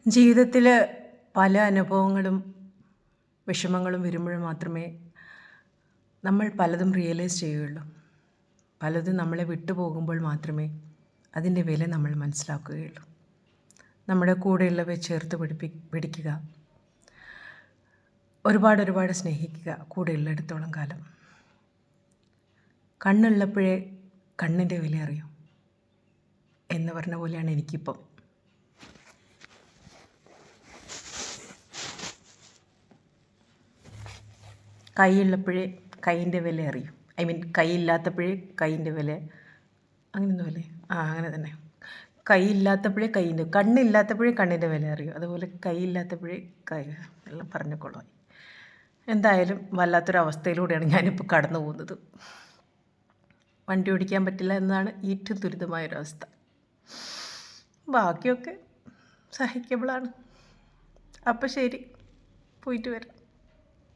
ജീവിതത്തിൽ പല അനുഭവങ്ങളും വിഷമങ്ങളും വരുമ്പോൾ മാത്രമേ നമ്മൾ പലതും റിയലൈസ് ചെയ്യുകയുള്ളൂ. പലതും നമ്മളെ വിട്ടുപോകുമ്പോൾ മാത്രമേ അതിൻ്റെ വില നമ്മൾ മനസ്സിലാക്കുകയുള്ളൂ. നമ്മുടെ കൂടെയുള്ളവയെ ചേർത്ത് പിടിക്കുക, ഒരുപാട് സ്നേഹിക്കുക കൂടെയുള്ളിടത്തോളം കാലം. കണ്ണുള്ളപ്പോഴേ കണ്ണിൻ്റെ വില അറിയൂ എന്ന് പറഞ്ഞ പോലെയാണ് എനിക്കിപ്പം. കൈയുള്ളപ്പോഴേ കൈയിൻ്റെ വില അറിയും. കൈയില്ലാത്തപ്പോഴേ കൈയിൻ്റെ വില, അങ്ങനെയൊന്നുമല്ലേ? അങ്ങനെ തന്നെ. കൈയില്ലാത്തപ്പോഴേ കണ്ണില്ലാത്തപ്പോഴേ കണ്ണിൻ്റെ വില അറിയും. അതുപോലെ കൈയില്ലാത്തപ്പോഴേ എല്ലാം പറഞ്ഞുകൊള്ളാം. എന്തായാലും വല്ലാത്തൊരവസ്ഥയിലൂടെയാണ് ഞാനിപ്പോൾ കടന്നു പോകുന്നത്. വണ്ടി ഓടിക്കാൻ പറ്റില്ല എന്നതാണ് ഏറ്റവും ദുരിതമായൊരവസ്ഥ. ബാക്കിയൊക്കെ സഹിക്കബിളാണ്. അപ്പോൾ ശരി, പോയിട്ട് വരാം.